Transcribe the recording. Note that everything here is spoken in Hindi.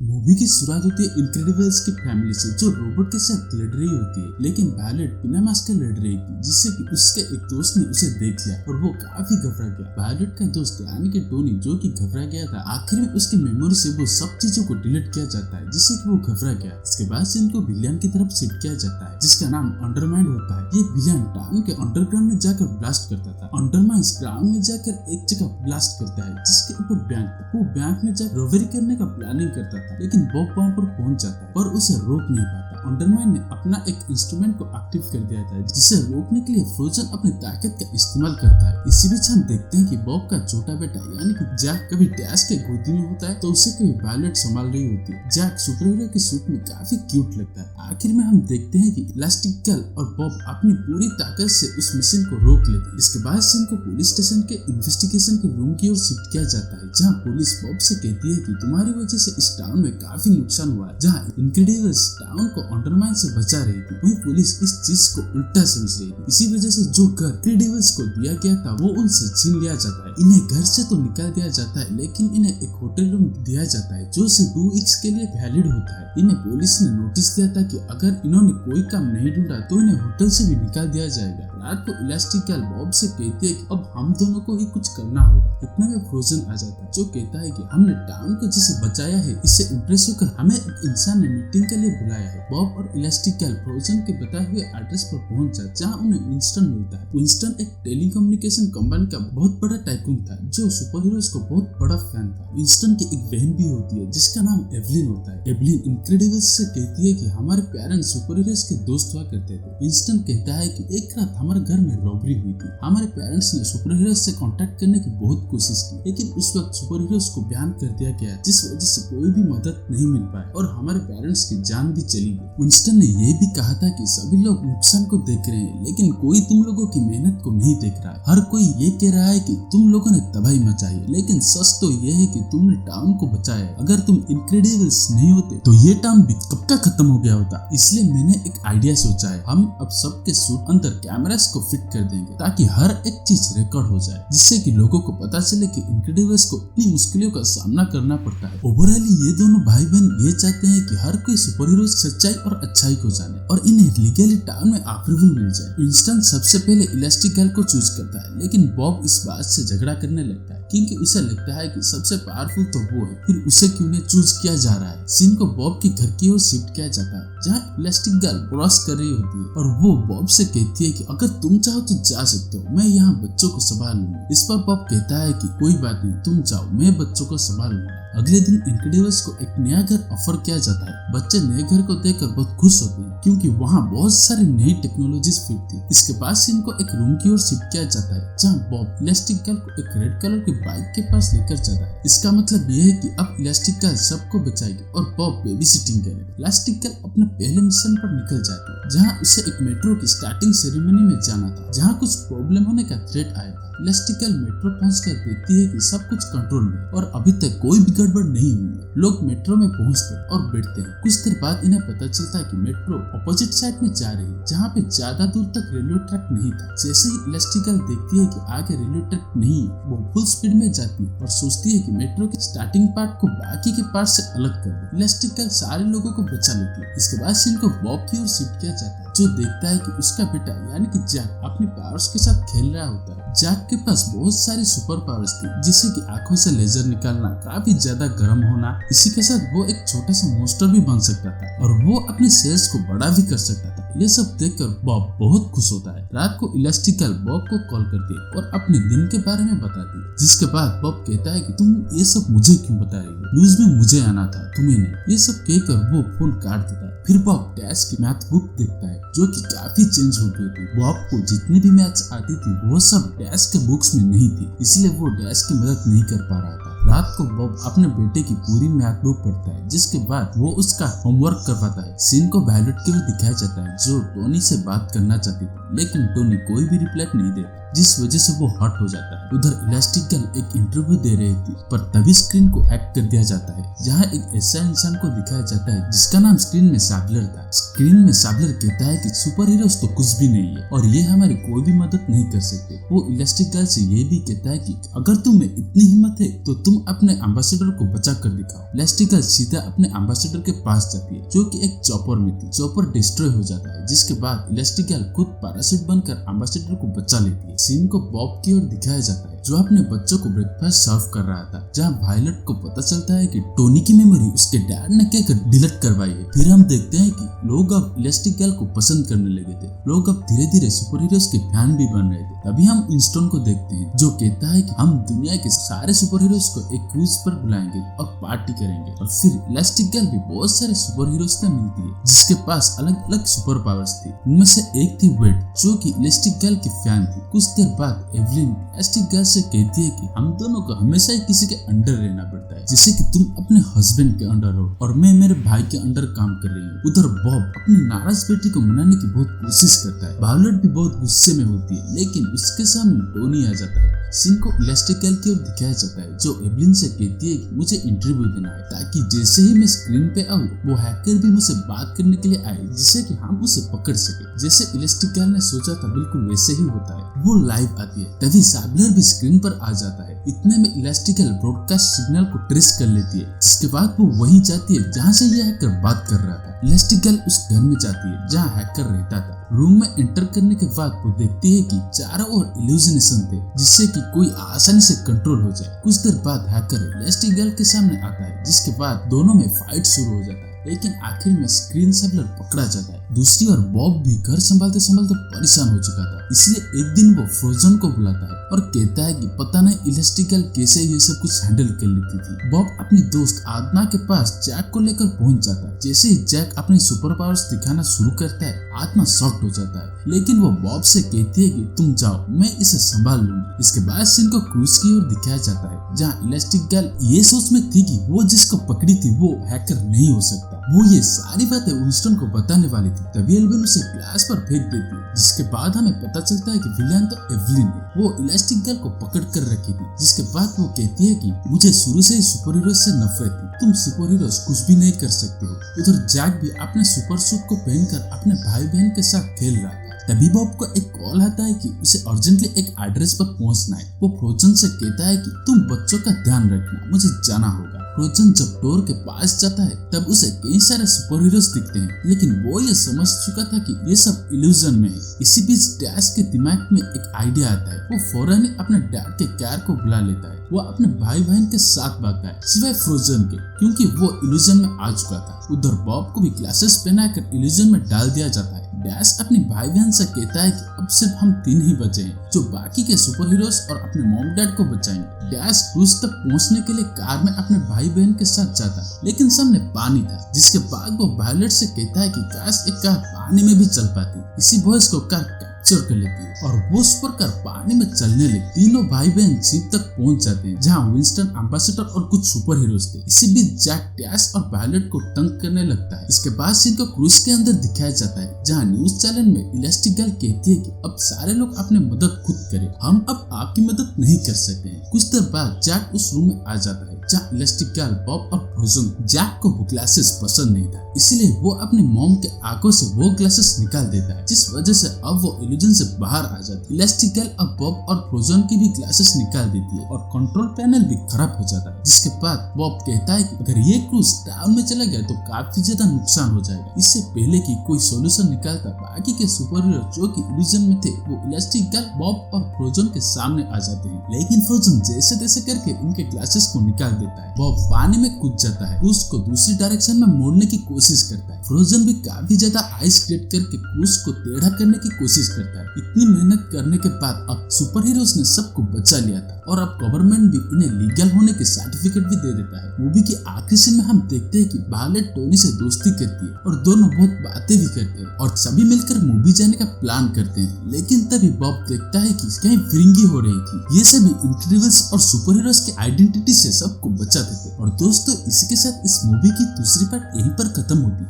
मूवी की शुरुआत होती है इनक्रेडिबल्स की फैमिली से, जो रोबोट के साथ लड़ रही होती है। लेकिन वायलेट बिना मास्क के लड़ रही थी, जिससे कि उसके एक दोस्त ने उसे देख लिया और वो काफी घबरा गया। वायलेट का दोस्त यानी कि टोनी, जो कि घबरा गया था, आखिर में उसकी मेमोरी से वो सब चीजों को डिलीट किया जाता है, जिससे कि वो घबरा गया। इसके बाद से इनको विलियन की तरफ शिफ्ट किया जाता है, जिसका नाम अंडरमाइंड होता है। ये विलियन टाउन के अंडरग्राउंड में जाकर ब्लास्ट करता था। अंडरमाइंड ग्राउंड में जाकर एक जगह ब्लास्ट करता है जिसके ऊपर बैंक था। वो बैंक में जाकर रॉबरी करने का प्लानिंग करता था, लेकिन बॉब वहां पर पहुंच जाता है पर उसे रोक नहीं पाता। अंडरमाइंड ने अपना एक इंस्ट्रूमेंट को एक्टिव कर दिया था, जिसे रोकने के लिए फ्रोजन अपनी ताकत का इस्तेमाल करता है। इसी बीच हम देखते हैं कि बॉब का छोटा बेटा यानी कि जैक कभी डैश के गोदी में होता है तो उसे कभी वायलेट संभाल रही होती है। जैक सुपर हीरो के सूट में काफी क्यूट लगता है। आखिर में हम देखते हैं कि इलास्टिक गर्ल और बॉब अपनी पूरी ताकत से उस मिशन को रोक लेते हैं। इसके बाद सीन को पुलिस स्टेशन के इन्वेस्टिगेशन के रूम की ओर शिफ्ट किया जाता है, जहाँ पुलिस बॉब से कहती है कि तुम्हारी वजह से इस टाउन में काफी नुकसान हुआ है। जहाँ इनक्रेडिबल्स टाउन को अंडरमाइंड से बचा रही थी, वहीं पुलिस इस चीज को उल्टा समझ रही थी। इसी वजह से जो घर इनक्रेडिबल्स को दिया गया था वो उनसे छीन लिया जाता है। इन्हें घर से तो निकाल दिया जाता है, लेकिन इन्हें एक होटल रूम दिया जाता है जो सिर्फ 2 वीक्स के लिए वैलिड होता है। इन्हें पुलिस ने नोटिस दिया था कि अगर इन्होंने कोई काम नहीं ढूंढा तो इन्हें होटल से भी निकाल दिया जाएगा। रात को इलास्टिक गर्ल बॉब से कहती है कि अब हम दोनों को ही कुछ करना होगा। इतना में फ्रोजन आ जाता है, जो कहता है कि हमने टाउन को जिसे बचाया है इससे इम्प्रेस होकर हमें एक इंसान ने मीटिंग के लिए बुलाया है। बॉब और इलास्टिक गर्ल फ्रोजन के बताए हुए एड्रेस पर पहुंच जाते, जहाँ उन्हें विंस्टन मिलता है। विंस्टन एक टेलीकम्युनिकेशन कंपनी का बहुत बड़ा टाइकून था, जो सुपर हीरोज को बहुत बड़ा फैन था। विंस्टन की एक बहन भी होती है जिसका नाम एवलिन होता है। एवलिन इनक्रेडिबल्स से कहती है कि हमारे पेरेंट्स सुपर हीरोज के दोस्त हुआ करते थे। विंस्टन कहता है कि एक रात हमारे घर में रॉबरी हुई थी। हमारे पेरेंट्स ने सुपर हीरोज से कांटेक्ट करने की बहुत कोशिश की, लेकिन उस वक्त सुपर हीरोज को बैन कर दिया गया, जिस वजह से कोई भी मदद नहीं मिल पाई और हमारे पेरेंट्स की जान भी चली गई। विंस्टन ने यह भी कहा था कि सभी लोग नुकसान को देख रहे हैं, लेकिन कोई तुम लोगों की मेहनत को नहीं देख रहा है। हर कोई ये कह रहा है कि तुम लोगों ने तबाही मचाई है, लेकिन सच तो यह है कि तुमने टाउन को बचाया है। अगर तुम इनक्रेडिबल्स नहीं होते तो ये टाउन भी कब का खत्म हो गया होता। इसलिए मैंने एक आइडिया सोचा है, हम अब सबके सूट अंदर कैमरास को फिट कर देंगे ताकि हर एक चीज रिकॉर्ड हो जाए, जिससे कि लोगों को पता चले कि इनक्रेडिबल्स को इतनी मुश्किलों का सामना करना पड़ता है। ओवरऑल ये दोनों भाई बहन ये चाहते हैं कि हर कोई सुपर हीरो सच्चाई और अच्छाई को जाने और इन्हें लीगली टाउन में अप्रूवल मिल जाए। विंस्टन सबसे पहले इलास्टिक गर्ल को चूज करता है, लेकिन बॉब इस बात से झगड़ा करने लगता है क्योंकि उसे लगता है कि सबसे पावरफुल तो वो है, फिर उसे क्यों नहीं चूज किया जा रहा है। सीन को बॉब के घर की ओर शिफ्ट किया जाता है, जहाँ इलास्टिक गर्ल क्रॉस कर रही होती है और वो बॉब से कहती है कि अगर तुम चाहो तो जा सकते हो, मैं यहाँ बच्चों को संभाल लूंगी। इस पर बॉब कहता है कि कोई बात नहीं, तुम जाओ, मैं बच्चों को संभाल लूंगा। अगले दिन इनक्रेडिबल्स को एक नया घर ऑफर किया जाता है। बच्चे नए घर को देखकर बहुत खुश होते हैं क्योंकि वहाँ बहुत सारी नई टेक्नोलॉजीज फिट थी। इसके बाद सीन को एक रूम की ओर शिफ्ट किया जाता है, जहाँ बॉब इलास्टिक गर्ल को एक रेड कलर की बाइक के पास लेकर जाता है। इसका मतलब यह है कि अब इलास्टिक गर्ल सबको बचाएगी और बॉब बेबी सिटिंग करेगा। इलास्टिक गर्ल अपने पहले मिशन पर निकल जाती है, जहाँ उसे एक मेट्रो की स्टार्टिंग सेरेमनी में जाना था, जहाँ कुछ प्रॉब्लम होने का थ्रेट आया था। इलास्टिक गर्ल मेट्रो पहुंचकर देखती है कि सब कुछ कंट्रोल में और अभी तक कोई भी गड़बड़ नहीं हुई है। लोग मेट्रो में पहुंचते और बैठते हैं। कुछ देर बाद इन्हें पता चलता है कि मेट्रो अपोजिट साइड में जा रही है, जहाँ पे ज्यादा दूर तक रेलवे ट्रैक नहीं था। जैसे ही इलास्टिक गर्ल देखती है कि आगे रेलवे ट्रैक नहीं है, वो फुल स्पीड में जाती है और सोचती है कि मेट्रो के स्टार्टिंग पार्ट को बाकी के पार्ट से अलग कर दे। इलास्टिक गर्ल सारे लोगों को बचा लेती है। इसके बाद सीन को बॉब की ओर शिफ्ट किया जाता है, जो देखता है कि उसका बेटा यानी कि जैक अपनी पावर्स के साथ खेल रहा होता है। जैक के पास बहुत सारी सुपर पावर्स थी, जैसे कि आंखों से लेजर निकालना, काफी ज्यादा गर्म होना। इसी के साथ वो एक छोटा सा मॉन्स्टर भी बन सकता था और वो अपने सेल्स को बड़ा भी कर सकता था। ये सब देखकर बॉब बहुत खुश होता है। रात को इलास्टिक गर्ल बॉब को कॉल करती है और अपने दिन के बारे में बताती है, जिसके बाद बॉब कहता है कि तुम ये सब मुझे क्यों बता रही हो, न्यूज में मुझे आना था, तुम्हें नहीं। ये सब कहकर वो फोन काट देता है। फिर बॉब डैश की मैथ बुक देखता है, जो कि काफी चेंज हो गई थी। बॉब को जितनी भी मैथ्स आती थी वो सब डैश के बुक्स में नहीं थी, इसलिए वो डैश की मदद नहीं कर पा रहा था। रात को बॉब अपने बेटे की पूरी मैथ बुक पढ़ता है, जिसके बाद वो उसका होमवर्क करवाता है। सीन को वायलेट के लिए दिखाया जाता है, जो टोनी से बात करना चाहती थी, लेकिन टोनी कोई भी रिप्लाई नहीं देता। जिस वजह से वो हर्ट हो जाता है। उधर इलास्टिक गर्ल एक इंटरव्यू दे रही थी, पर तभी स्क्रीन को हैक कर दिया जाता है, जहाँ एक ऐसा इंसान को दिखाया जाता है जिसका नाम स्क्रीन में सैबलर था। स्क्रीन में सैबलर कहता है कि सुपर हीरोज तो कुछ भी नहीं है और ये हमारी कोई भी मदद नहीं कर सकते। वो इलास्टिक गर्ल से ये भी कहता है कि अगर तुम्हें इतनी हिम्मत है तो तुम अपने एम्बेसडर को बचा कर दिखाओ। इलास्टिक गर्ल सीधा अपने एम्बेसडर के पास जाती है, जो कि एक चॉपर में थी। चॉपर डिस्ट्रॉय हो जाता है, जिसके बाद इलास्टिक गर्ल खुद पैराशूट बनकर एम्बेसडर को बचा लेती है। सीन को बॉब की ओर दिखाया जाता है, जो अपने बच्चों को ब्रेकफास्ट सर्व कर रहा था, जहाँ वायलट को पता चलता है कि टोनी की मेमोरी उसके डैड ने क्या कर डिलीट करवाई है। फिर हम देखते हैं कि लोग अब इलास्टिक गर्ल को पसंद करने लगे थे। लोग अब धीरे धीरे सुपर हीरोज के फैन भी बन रहे थे। तभी हम विंस्टन को देखते हैं, जो कहता है कि हम दुनिया के सारे सुपर हीरोज को एक क्रूज पर बुलाएंगे और पार्टी करेंगे। और फिर इलास्टिक गर्ल भी बहुत सारे सुपर हीरोज से मिलती है, जिसके पास अलग अलग सुपर पावर्स थी। उनमें से एक थी वेड, जो कि इलास्टिक गर्ल की फैन थी। कुछ देर बाद एवलिन इलास्टिक गर्ल से कहती है कि हम दोनों को हमेशा ही किसी के अंडर रहना पड़ता है, जैसे कि तुम अपने हस्बैंड के अंडर हो और मैं मेरे भाई के अंडर काम कर रही हूँ। उधर बॉब अपनी नाराज बेटी को मनाने की बहुत कोशिश करता है। वायलट भी बहुत गुस्से में होती है, लेकिन उसके सामने टोनी आ जाता है। सीन को इलास्टिक गर्ल की ओर दिखाया जाता है, जो एवलिन से कहती है कि मुझे इंटरव्यू देना है, ताकि जैसे ही मैं स्क्रीन पे आऊँ वो हैकर भी मुझसे बात करने के लिए आए, जिससे कि हम उसे पकड़ सके। जैसे इलास्टिक गर्ल ने सोचा था बिल्कुल वैसे ही होता है। वो लाइव आती है, तभी सैबलर भी स्क्रीन पर आ जाता है। इतने में इलास्टिक गर्ल ब्रॉडकास्ट सिग्नल को ट्रेस कर लेती है, जिसके बाद वो वहीं जाती है जहाँ से यह हैकर बात कर रहा था। इलास्टिक गर्ल उस घर में जाती है जहाँ हैकर रहता था। रूम में एंटर करने के बाद वो देखती है कि चारों ओर इल्यूजनेशन थे, जिससे कि कोई आसानी से कंट्रोल हो जाए। कुछ देर बाद हैकर इलास्टिक गर्ल के सामने आता है, जिसके बाद दोनों में फाइट शुरू हो जाता है, लेकिन आखिर में स्क्रीन सैबलर पकड़ा जाता है। दूसरी ओर बॉब भी घर संभालते संभालते परेशान हो चुका था, इसलिए एक दिन वो फ्रोजन को बुलाता है और कहता है कि पता नहीं इलास्टिक गर्ल कैसे ये सब कुछ हैंडल कर लेती थी। बॉब अपनी दोस्त आत्मा के पास जैक को लेकर पहुंच जाता है। जैसे ही जैक अपने सुपर पावर्स दिखाना शुरू करता है, आत्मा शॉक्ड हो जाता है, लेकिन वो बॉब से कहती है कि तुम जाओ, मैं इसे संभाल लूंगी। इसके बाद सीन को क्रूज की ओर दिखाया जाता है, जहाँ इलास्टिक गर्ल ये सोच में थी कि वो जिसको पकड़ी थी वो हैकर नहीं हो सकता। वो ये सारी बातें विंस्टन को बताने वाली थी, तभी एल्विन उसे ग्लास पर फेंक देती है, जिसके बाद हमें पता चलता है कि विलेन तो एवलिन है। वो इलास्टिक गर्ल को पकड़ कर रखी थी, जिसके बाद वो कहती है कि मुझे शुरू से ही सुपर हीरोज से नफरत थी, तुम सुपर हीरोज कुछ भी नहीं कर सकते हो। उधर जैक भी अपने सुपर सूट को पहनकर अपने भाई बहन के साथ खेल रहा था। तभी बॉब को एक कॉल आता है कि उसे अर्जेंटली एक एड्रेस पर पहुंचना है। वो फ्रोजन से कहता है कि तुम बच्चों का ध्यान रखना, मुझे जाना होगा। फ्रोजन जब डोर के पास जाता है, तब उसे कई सारे सुपर हीरोज दिखते हैं, लेकिन वो ये समझ चुका था कि ये सब इल्यूजन में है। इसी बीच डैश के दिमाग में एक आइडिया आता है। वो फौरन ही अपने डैड के कार को बुला लेता है। वो अपने भाई बहन के साथ भागता है, सिवाय फ्रोजन के, क्योंकि वो इल्यूजन में आ चुका था। उधर बॉब को भी ग्लासेस पहनाकर इल्यूजन में डाल दिया जाता है। डैश अपनी भाई बहन से कहता है कि अब सिर्फ हम 3 ही बचे हैं, जो बाकी के सुपर हीरोज और अपने मॉम डैड को बचाएंगे। डैश क्रूज तक पहुंचने के लिए कार में अपने भाई बहन के साथ जाता है, लेकिन सामने पानी था, जिसके बाद वो वायलट से कहता है कि काश एक कार पानी में भी चल पाती। इसी वॉइस को कार कैप्चर कर लेती है और वो सुपर कार पानी में चलने लगी। तीनों भाई बहन जीप तक पहुंच जाते हैं, जहाँ विंस्टन, एम्बेसडर और कुछ सुपर हीरोज थे। इसी बीच जैक डैश और वायलट को तंग करने लगता है। इसके बाद सीन को क्रूज के अंदर दिखाया जाता है, जहाँ न्यूज चैनल में इलास्टिक गर्ल कहती है कि अब सारे लोग अपने मदद खुद करें, हम अब आपकी मदद नहीं कर सकते हैं। कुछ देर बाद जैक उस रूम में आ जाता है, जहाँ इलास्टिक गर्ल, बॉब और फ्रोजन। जैक को वो ग्लासेस पसंद नहीं था, इसलिए वो अपनी मॉम के आंखों से वो ग्लासेस निकाल देता है, जिस वजह से अब वो इल्यूजन से बाहर आ जाती है। इलास्टिक गर्ल अब बॉब और फ्रोजन की भी ग्लासेस निकाल देती है और कंट्रोल पैनल भी खराब हो जाता है। जिसके बाद बॉब कहता है कि अगर ये क्रूज डाउन में चला गया तो काफी ज्यादा नुकसान हो जाएगा। इससे पहले कि कोई सोल्यूशन निकालता, बाकी के सुपर हीरो जो कि इल्यूजन में थे, वो इलास्टिक गर्ल, बॉब और फ्रोजन के सामने आ जाते हैं, लेकिन फ्रोजन जैसे तैसे करके उनके ग्लासेस को निकाल देता है। बॉब पानी में कूद जाता है, क्रूज को दूसरी डायरेक्शन में मोड़ने की कोशिश करता है। फ्रोजन भी काफी ज्यादा आइस क्रिएट करके क्रूज को टेढ़ा करने की कोशिश करता है। इतनी मेहनत करने के बाद अब सुपर हीरोज ने सबको बचा लिया था और अब गवर्नमेंट भी इन्हें लीगल होने के सर्टिफिकेट भी दे देता है। मूवी के आखिरी सीन में हम देखते हैं कि वायलट टोनी से दोस्ती करती है और दोनों बहुत बातें भी करते हैं और सभी मिलकर मूवी जाने का प्लान करते हैं। लेकिन तभी बॉब देखता है कि कहीं फिरंगी हो रही थी। ये सभी इनक्रेडिबल्स और सुपर हीरोज के आइडेंटिटी से सबको बचाते थे। और दोस्तों, इसी के साथ इस मूवी की दूसरी पार्ट यहीं पर खत्म होती है।